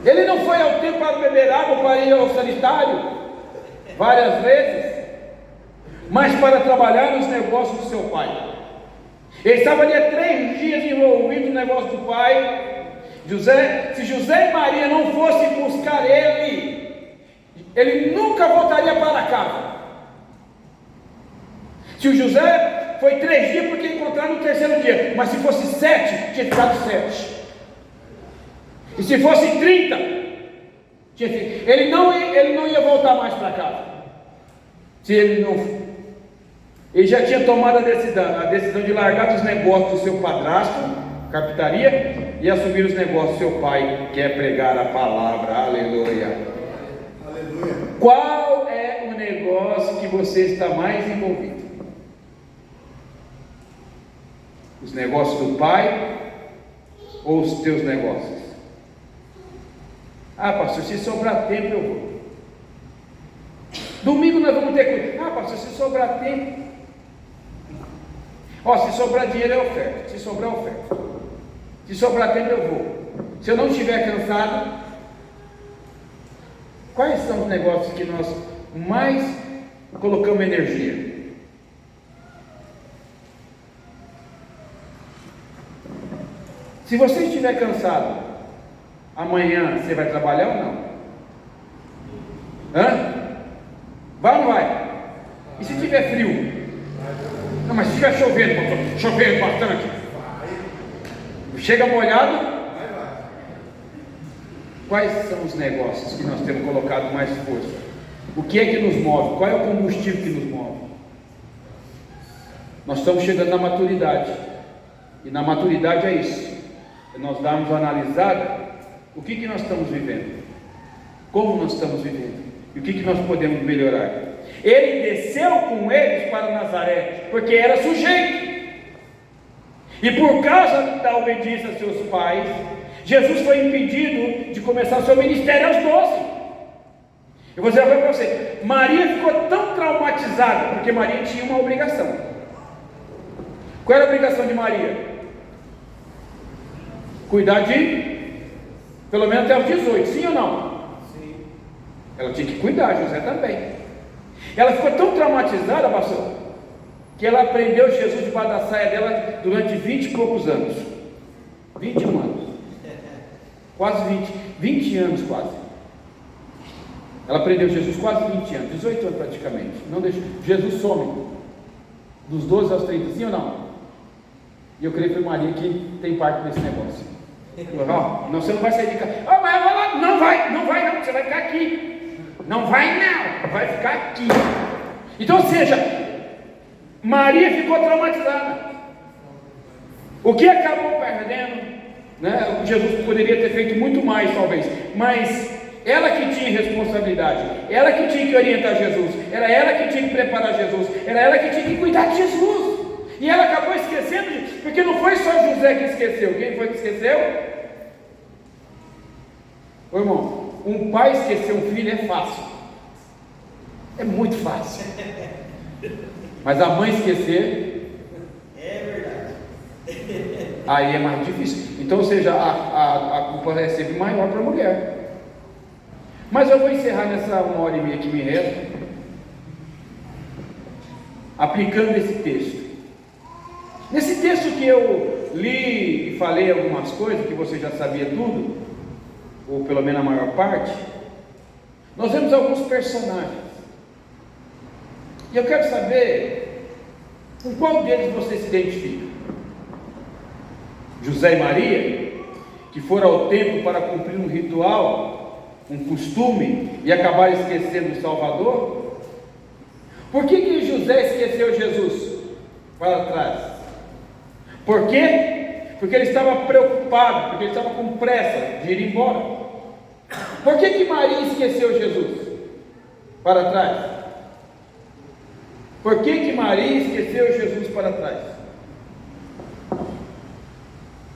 Ele não foi ao templo para beber água, para ir ao sanitário várias vezes, mas para trabalhar nos negócios do seu pai. Ele estava ali há 3 dias envolvido no negócio do pai. Se José e Maria não fossem buscar ele nunca voltaria para casa. Se o José foi 3 dias porque encontraram no 3º dia, mas se fosse 7, tinha ficado 7. E se fosse 30, ele não ia voltar mais para casa. Se ele já tinha tomado a decisão de largar dos negócios do seu padrasto, carpintaria, e assumir os negócios do seu pai, que é pregar a palavra. Aleluia. Qual é o negócio que você está mais envolvido? Os negócios do pai ou os teus negócios? Ah, pastor, se sobrar tempo eu vou. Domingo nós vamos ter coisa. Ah, pastor, se sobrar tempo. Se sobrar dinheiro eu oferto. Se sobrar eu oferto. Se sobrar tempo eu vou. Se eu não estiver cansado. Quais são os negócios que nós mais colocamos energia? Se você estiver cansado, amanhã você vai trabalhar ou não? Vai ou não vai? E se tiver frio? Não, mas se estiver chovendo bastante, chega molhado. Quais são os negócios que nós temos colocado mais força? O que é que nos move? Qual é o combustível que nos move? Nós estamos chegando na maturidade. E na maturidade é isso. É nós darmos uma analisada. O que nós estamos vivendo? Como nós estamos vivendo? E o que nós podemos melhorar? Ele desceu com eles para Nazaré, porque era sujeito. E por causa da obediência aos seus pais, Jesus foi impedido de começar o seu ministério aos 12. Eu vou dizer para você, Maria ficou tão traumatizada, porque Maria tinha uma obrigação. Qual era a obrigação de Maria? Cuidar de, pelo menos até os 18, sim ou não? Sim. Ela tinha que cuidar, José também. Ela ficou tão traumatizada, pastor, que ela prendeu Jesus debaixo da saia dela durante 20 e poucos anos. 21 anos. Quase 20 anos quase. Ela prendeu Jesus quase 20 anos, 18 anos praticamente. Não deixou. Jesus some dos 12 aos 30, sim ou não? E eu creio que foi Maria que tem parte desse negócio. Não, você não vai sair de casa. Mas vai lá. Não vai não, você vai ficar aqui. Não vai não, vai ficar aqui. Então, ou seja, Maria ficou traumatizada. O que acabou perdendo, né? Jesus poderia ter feito muito mais talvez, mas ela que tinha responsabilidade, ela que tinha que orientar Jesus, era ela que tinha que preparar Jesus, era ela que tinha que cuidar de Jesus. E ela acabou esquecendo, porque não foi só José que esqueceu. Quem foi que esqueceu? Ô irmão, um pai esquecer um filho é fácil. É muito fácil. Mas a mãe esquecer, É verdade. aí é mais difícil. Então, ou seja, a culpa é sempre maior para a mulher. Mas eu vou encerrar nessa 1h30 que me resta, aplicando esse texto. Nesse texto que eu li e falei algumas coisas, que você já sabia tudo, ou pelo menos a maior parte, nós vemos alguns personagens. E eu quero saber com qual deles você se identifica. José e Maria, que foram ao templo para cumprir um ritual, um costume, e acabaram esquecendo o Salvador? Por que José esqueceu Jesus para trás? Por quê? Porque ele estava preocupado, porque ele estava com pressa de ir embora. Por que Maria esqueceu Jesus para trás? Por que Maria esqueceu Jesus para trás?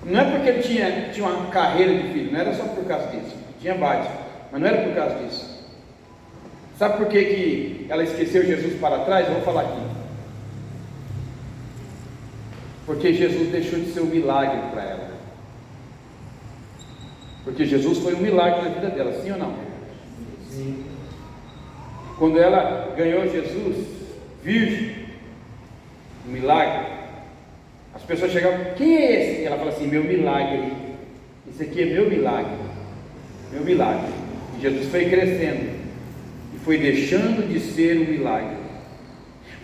Não é porque ele tinha uma carreira de filho, não era só por causa disso, tinha vários, mas não era por causa disso. Sabe por que ela esqueceu Jesus para trás? Eu vou falar aqui. Porque Jesus deixou de ser um milagre para ela. Porque Jesus foi um milagre na vida dela, sim ou não? Sim. Quando ela ganhou Jesus, virgem, um milagre, as pessoas chegavam: quem é esse? E ela fala assim: meu milagre. Esse aqui é meu milagre. Meu milagre. E Jesus foi crescendo e foi deixando de ser um milagre,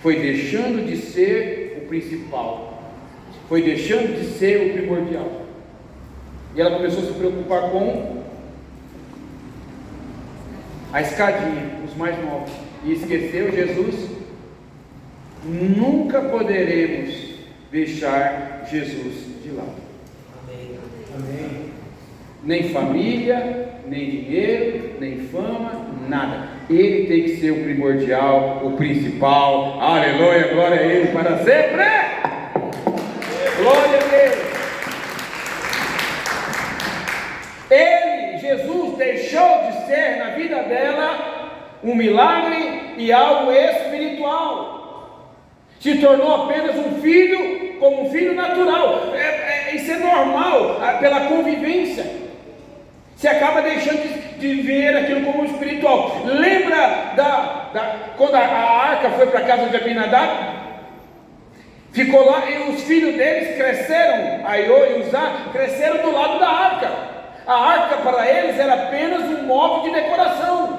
foi deixando de ser o principal, foi deixando de ser o primordial. E ela começou a se preocupar com a escadinha, os mais novos, e esqueceu Jesus. Nunca poderemos deixar Jesus de lado. Amém. Amém. Nem família, nem dinheiro, nem fama, nada. Ele tem que ser o primordial, o principal. Aleluia, glória a Ele para sempre. Glória a Deus. Ele, Jesus, deixou de ser na vida dela um milagre e algo espiritual. Se tornou apenas um filho, como um filho natural. Isso é normal, pela convivência. Você acaba deixando de ver aquilo como espiritual. Lembra quando a arca foi para a casa de Abinadab? Ficou lá e os filhos deles cresceram, Aiô e Uzá, cresceram do lado da arca. A arca para eles era apenas um móvel de decoração.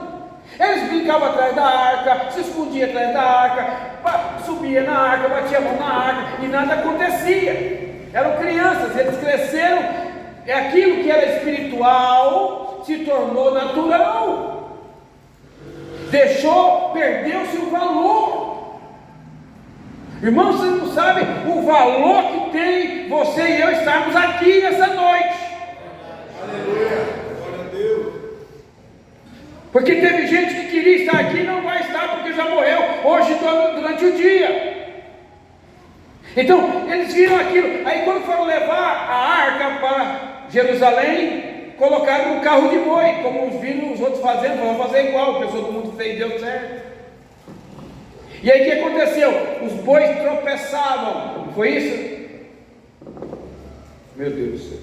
Eles brincavam atrás da arca, se escondiam atrás da arca, subia na arca, batia a mão na arca e nada acontecia. Eram crianças, eles cresceram, aquilo que era espiritual se tornou natural. Perdeu-se o valor. Irmãos, você não sabe o valor que tem você e eu estarmos aqui nessa noite. Aleluia. Glória a Deus. Porque teve gente que queria estar aqui e não vai estar porque já morreu hoje durante o dia. Então eles viram aquilo. Aí quando foram levar a arca para Jerusalém, colocaram no carro de boi, como viram os outros fazendo. Vamos fazer igual, o pessoal do mundo fez, deu certo. E aí o que aconteceu? Os bois tropeçavam, não foi isso? Meu Deus do céu.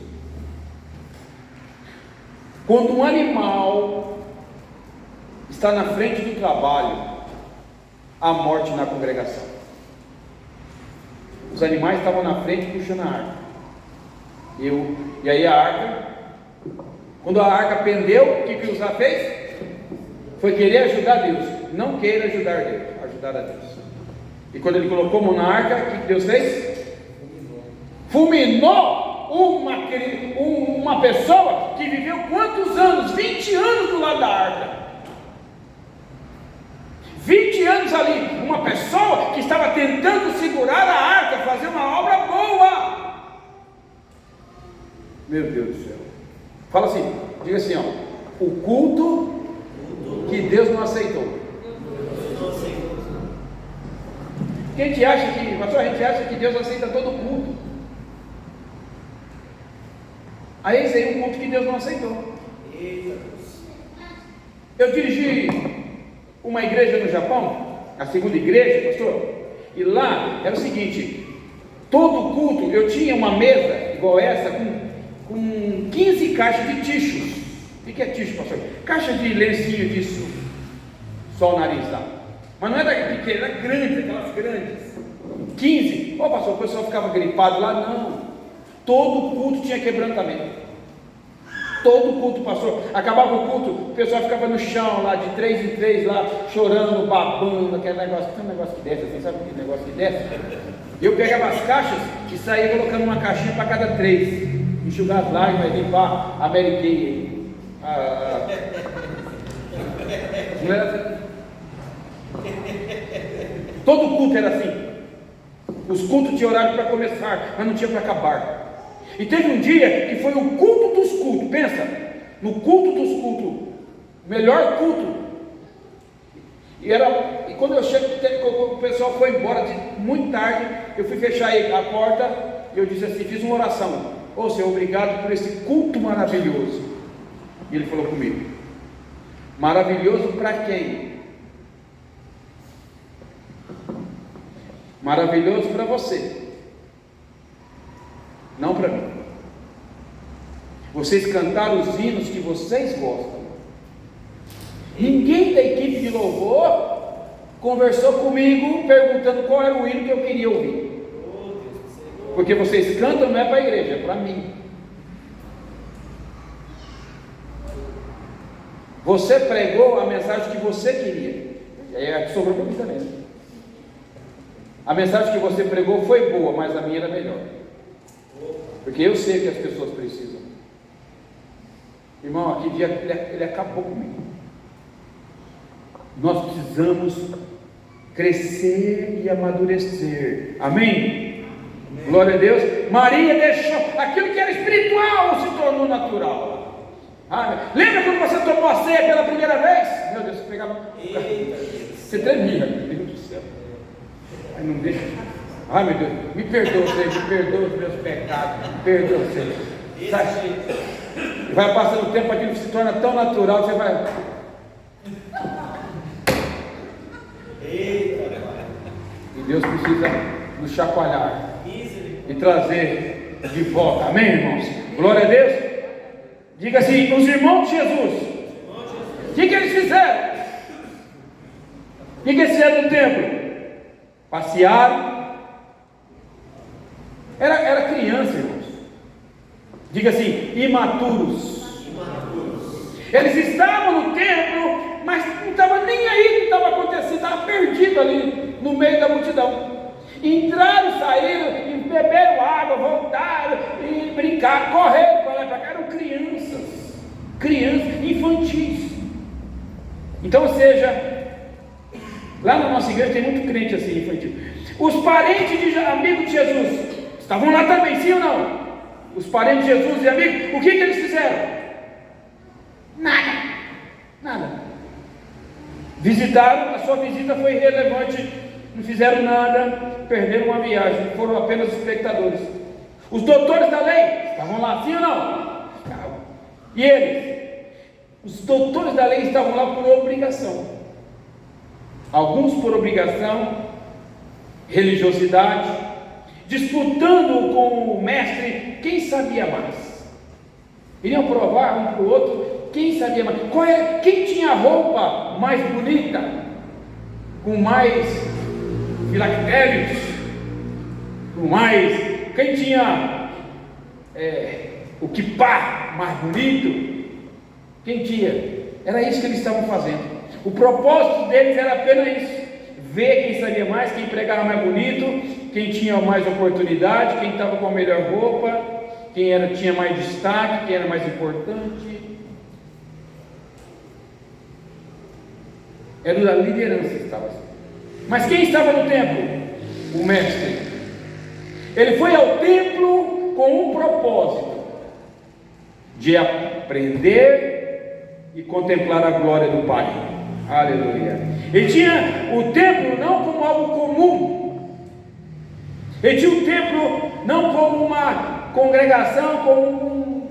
Quando um animal está na frente do trabalho, há morte na congregação. Os animais estavam na frente puxando a arca. E aí a arca, quando a arca pendeu, o que Uzá fez? Foi querer ajudar Deus. Não queira ajudar Deus, ajudar a Deus. E quando ele colocou a mão na arca, o que Deus fez? Fulminou uma pessoa que viveu quantos anos? 20 anos do lado da arca. 20 anos ali, uma pessoa que estava tentando segurar a arca, fazer uma obra boa. Meu Deus do céu. Fala assim, diga assim, ó: o culto que Deus não aceitou. Quem te acha que vai pastor, a gente acha que Deus aceita todo culto. Aí esse aí é um culto que Deus não aceitou. Eu dirigi uma igreja no Japão, a segunda igreja, pastor, e lá era o seguinte: todo culto eu tinha uma mesa igual essa com 15 caixas de tichos. O que é ticho, pastor? Caixa de lencinho de só o nariz lá. Mas não era pequena, era grande, aquelas grandes. 15. Ô pastor, o pessoal ficava gripado lá? Não. Todo culto tinha quebrantamento. Todo culto, pastor. Acabava o culto, o pessoal ficava no chão lá, de 3 em 3 lá, chorando, babando, aquele negócio. Tem um negócio que desce assim, sabe aquele negócio que desce? Eu pegava as caixas e saía colocando uma caixinha para cada 3. Enxugar as lágrimas, limpar a Mary Kay. Não era assim? Todo culto era assim. Os cultos tinham horário para começar, mas não tinha para acabar. E teve um dia que foi o culto dos cultos. Pensa, no culto dos cultos, melhor culto. E quando eu chego, o pessoal foi embora muito tarde. Eu fui fechar a porta e eu disse assim, fiz uma oração: ô Senhor, obrigado por esse culto maravilhoso. E ele falou comigo: maravilhoso para quem? Maravilhoso para você, não para mim. Vocês cantaram os hinos que vocês gostam. Ninguém da equipe de louvor conversou comigo perguntando qual era o hino que eu queria ouvir. Porque vocês cantam não é para a igreja, é para mim. Você pregou a mensagem que você queria. E aí é que sobrou para mim também. A mensagem que você pregou foi boa, mas a minha era melhor. Porque eu sei que as pessoas precisam. Irmão, aquele dia ele acabou comigo. Nós precisamos crescer e amadurecer. Amém? Glória a Deus. Maria deixou aquilo que era espiritual, se tornou natural. Lembra quando você tomou a ceia pela primeira vez? Meu Deus, você pegava. Você tremia, meu Deus do céu. Ai, não deixa. Ai, meu Deus, me perdoa, Senhor, me perdoa os meus pecados, me perdoa, Senhor. Vai passando o tempo, aquilo se torna tão natural, você vai. E Deus precisa nos chacoalhar e trazer de volta. Amém, irmãos? Glória a Deus. Diga assim: os irmãos de Jesus, o que eles fizeram? O que eles fizeram no templo? Passearam. Era criança, irmãos. Diga assim: imaturos. Eles estavam no templo, mas não estavam nem aí o que estava acontecendo, estavam perdidos ali no meio da multidão. Entraram, saíram, e beberam água, voltaram e brincaram, correram para lá e para cá. Eram crianças infantis. Então, ou seja, lá na nossa igreja tem muito crente assim, infantil. Os parentes amigos de Jesus estavam lá também, sim ou não? Os parentes de Jesus e amigos, o que eles fizeram? Nada. Visitaram, a sua visita foi irrelevante, não fizeram nada, perderam uma viagem, foram apenas espectadores. Os doutores da lei estavam lá, sim ou não? Estavam. E eles? Os doutores da lei estavam lá por obrigação. Alguns por obrigação, religiosidade, disputando com o mestre quem sabia mais. Iriam provar um para o outro quem sabia mais. Quem tinha a roupa mais bonita, com mais filactérios, com mais. Quem tinha o quipá mais bonito? Quem tinha? Era isso que eles estavam fazendo. O propósito deles era apenas isso: ver quem sabia mais, quem pregava mais bonito, quem tinha mais oportunidade, quem estava com a melhor roupa, quem tinha mais destaque, quem era mais importante. Era a liderança que estava assim. Mas quem estava no templo? O mestre. Ele foi ao templo com um propósito: de aprender e contemplar a glória do Pai. Aleluia. Ele tinha o templo não como algo comum, Ele tinha o templo não como uma congregação, como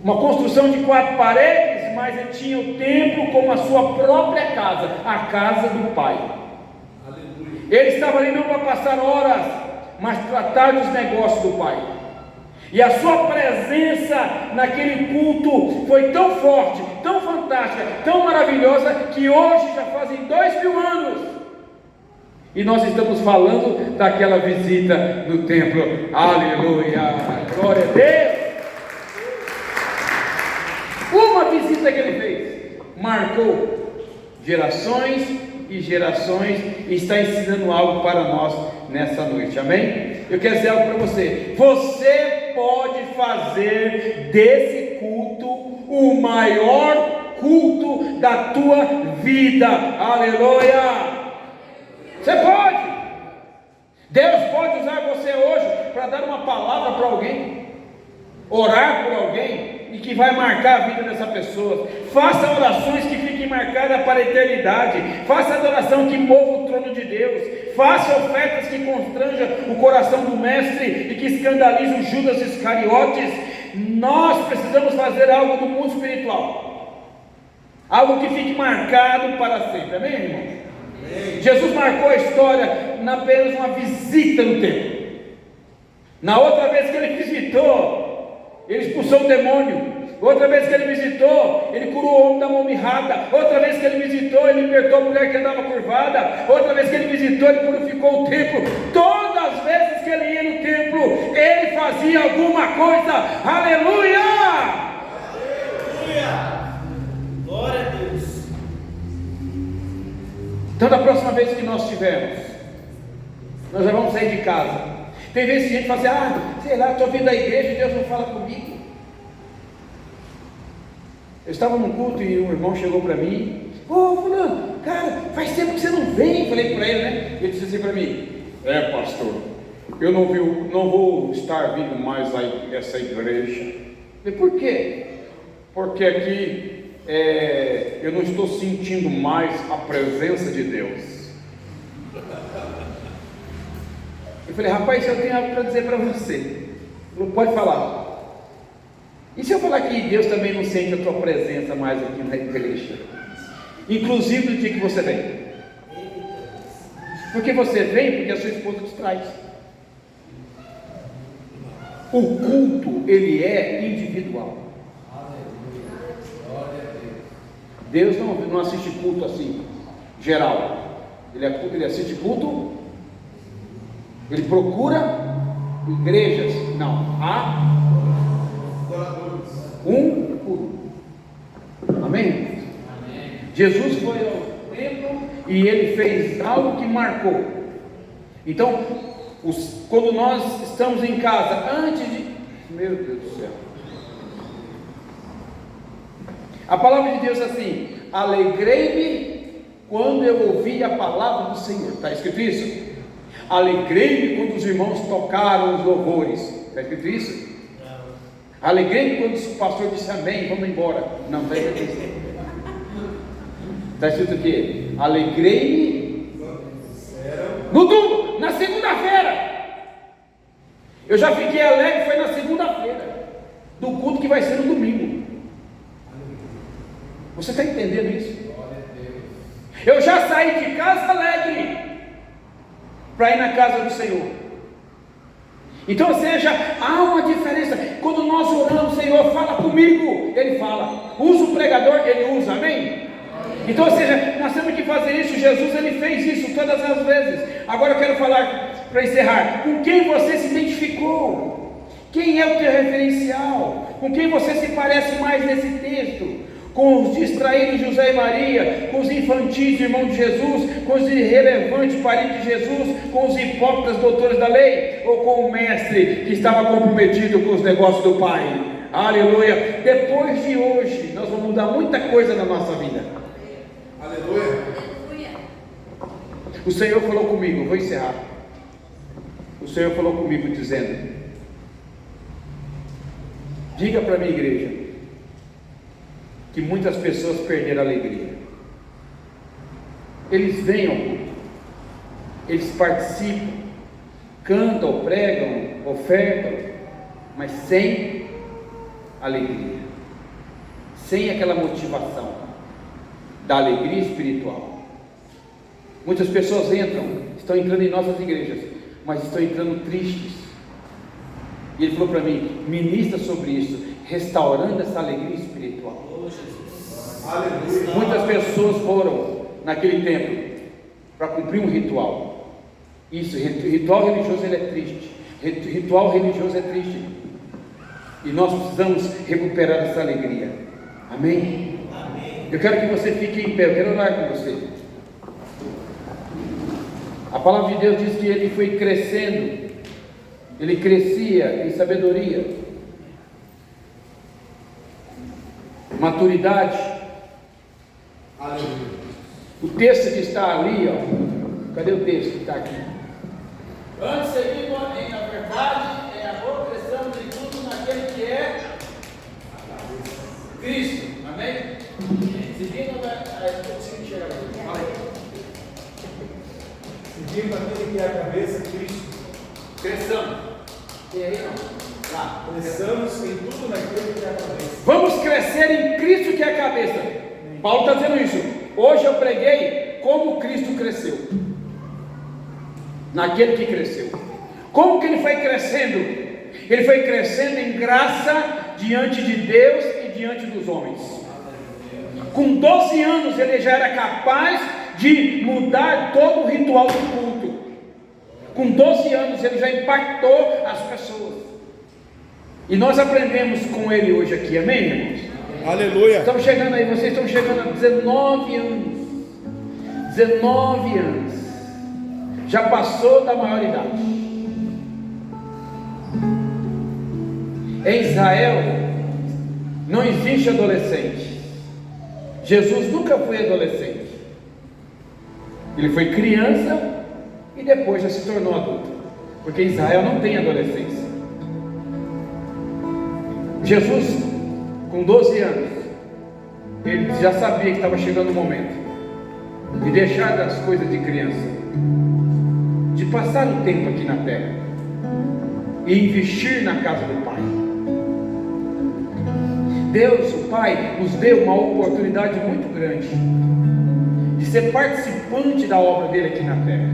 uma construção de 4 paredes, mas ele tinha o templo como a sua própria casa, a casa do Pai. Aleluia. Ele estava ali não para passar horas, mas tratar dos negócios do Pai. E a sua presença naquele culto foi tão forte, tão fantástica, tão maravilhosa, que hoje já fazem 2000 anos. E nós estamos falando daquela visita no templo. Aleluia, glória a Deus. Uma visita que ele fez marcou gerações e gerações, e está ensinando algo para nós nessa noite, amém? Eu quero dizer algo para você. Você pode fazer desse culto o maior culto da tua vida. Aleluia. Você pode. Deus pode usar você hoje para dar uma palavra para alguém, orar por alguém, e que vai marcar a vida dessa pessoa. Faça orações que fiquem marcadas para a eternidade. Faça adoração que mova o trono de Deus. Faça ofertas que constranjam o coração do mestre e que escandalizam Judas Iscariotes. Nós precisamos fazer algo no mundo espiritual, algo que fique marcado para sempre, amém, irmão? Amém. Jesus marcou a história na apenas uma visita no templo. Na outra vez que ele visitou, ele expulsou o demônio. Outra vez que ele visitou, ele curou o homem da mão mirrada. Outra vez que ele visitou, ele libertou a mulher que andava curvada. Outra vez que ele visitou, ele purificou o templo. Todas as vezes que ele ia no templo, ele fazia alguma coisa. Aleluia! Aleluia! Glória a Deus. Então, da próxima vez que nós tivermos, nós já vamos sair de casa. Tem vezes que a gente fala assim, sei lá, estou vindo da igreja e Deus não fala comigo. Eu estava num culto e um irmão chegou para mim, fulano, cara, faz tempo que você não vem. Falei para ele, né? Ele disse assim para mim, pastor, eu não vou estar vindo mais a essa igreja. Eu falei, por quê? Porque aqui eu não estou sentindo mais a presença de Deus. Eu falei, rapaz, eu tenho algo para dizer para você. Ele falou, pode falar. E se eu falar que Deus também não sente a tua presença mais aqui na igreja? Inclusive no dia que você vem. Porque você vem porque a sua esposa te traz. O culto, ele é individual. Deus não assiste culto assim, geral. Ele assiste culto. Ele procura igrejas. Não, há um culto. Amém? Amém? Jesus foi ao templo e ele fez algo que marcou. Então, quando nós estamos em casa, antes de... Meu Deus do céu. A palavra de Deus é assim: alegrei-me quando eu ouvi a palavra do Senhor. Está escrito isso? Alegrei-me quando os irmãos tocaram os louvores. Está escrito isso? Alegrei-me quando o pastor disse amém, vamos embora. Não, está escrito isso. Está escrito o quê? Alegrei-me no domingo, na segunda-feira. Eu já fiquei alegre, foi na segunda-feira do culto que vai ser no domingo. Você está entendendo isso? Eu já saí de casa alegre para ir na casa do Senhor. Então, ou seja, há uma diferença. Quando nós oramos, Senhor, fala comigo, Ele fala. Usa o pregador, Ele usa, amém? Então, ou seja, nós temos que fazer isso. Jesus, Ele fez isso todas as vezes. Agora eu quero falar, para encerrar, com quem você se identificou? Quem é o teu referencial? Com quem você se parece mais nesse texto? Com os distraídos José e Maria, com os infantis irmãos de Jesus, com os irrelevantes parentes de Jesus, com os hipócritas doutores da lei, ou com o mestre que estava comprometido com os negócios do Pai? Aleluia! Depois de hoje, nós vamos mudar muita coisa na nossa vida. Aleluia! O Senhor falou comigo, vou encerrar. O Senhor falou comigo dizendo: diga para a minha igreja que muitas pessoas perderam a alegria. Eles vêm ao culto, eles participam, cantam, pregam, ofertam, mas sem alegria, sem aquela motivação da alegria espiritual. Muitas pessoas estão entrando em nossas igrejas, mas estão entrando tristes. E ele falou para mim: ministra sobre isso, restaurando essa alegria espiritual. Aleluia. Muitas pessoas foram naquele templo para cumprir um ritual. Isso, ritual religioso ele é triste. Ritual religioso é triste. E nós precisamos recuperar essa alegria. Amém? Amém. Eu quero que você fique em pé, eu quero orar com você. A palavra de Deus diz que ele foi crescendo, ele crescia em sabedoria, maturidade. Aleluia. O texto que está ali, ó. Cadê o texto que está aqui? Antes seguimos na verdade, em amor, cresçamos em tudo naquele que é Cristo. Amém? Seguindo Seguindo aquele que é a cabeça, Cristo. cresçamos. E aí, ó. Lá. Cresçamos em tudo naquele que é a cabeça. Vamos crescer em Cristo que é a cabeça. Paulo está dizendo isso. Hoje eu preguei como Cristo cresceu. Naquele que cresceu. Como que ele foi crescendo? Ele foi crescendo em graça diante de Deus e diante dos homens. Com 12 anos ele já era capaz de mudar todo o ritual do culto. Com 12 anos ele já impactou as pessoas. E nós aprendemos com ele hoje aqui, amém, irmãos? Aleluia. Estamos chegando aí, vocês estão chegando a 19 anos. 19 anos. Já passou da maioridade. Em Israel não existe adolescente. Jesus nunca foi adolescente. Ele foi criança e depois já se tornou adulto. Porque Israel não tem adolescência. Jesus, com 12 anos, ele já sabia que estava chegando o momento de deixar das coisas de criança, de passar o tempo aqui na terra e investir na casa do Pai. Deus, o Pai, nos deu uma oportunidade muito grande de ser participante da obra dele aqui na terra.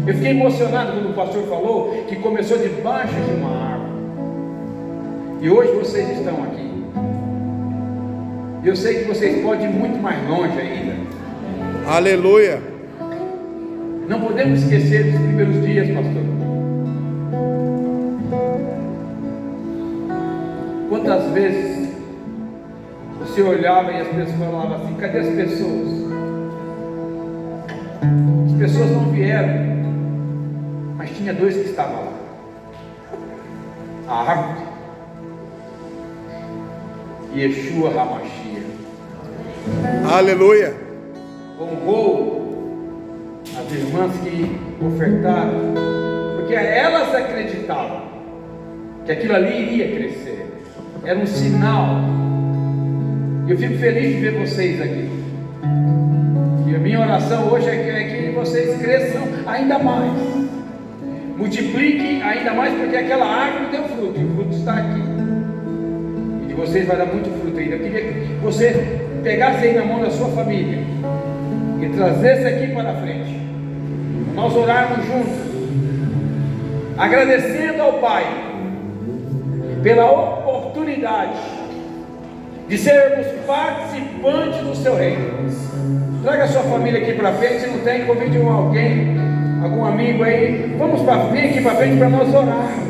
Eu fiquei emocionado quando o pastor falou que começou debaixo de uma árvore. E hoje vocês estão aqui. Eu sei que vocês podem ir muito mais longe ainda. Aleluia. Não podemos esquecer dos primeiros dias, pastor. Quantas vezes você olhava e as pessoas falavam assim: cadê as pessoas? As pessoas não vieram, mas tinha dois que estavam lá: a árvore e Yeshua HaMashiach. Aleluia. Honrou as irmãs que ofertaram, porque elas acreditavam que aquilo ali iria crescer. Era um sinal. Eu fico feliz de ver vocês aqui. E a minha oração hoje é que vocês cresçam ainda mais, multipliquem ainda mais, porque aquela árvore deu fruto, e o fruto está aqui. E de vocês vai dar muito fruto ainda. Eu queria que você pegasse aí na mão da sua família e trazesse aqui para frente, nós orarmos juntos, agradecendo ao Pai pela oportunidade de sermos participantes do seu reino. Traga a sua família aqui para frente. Se não tem, convide alguém, algum amigo aí. Vamos vir aqui para frente para nós orarmos.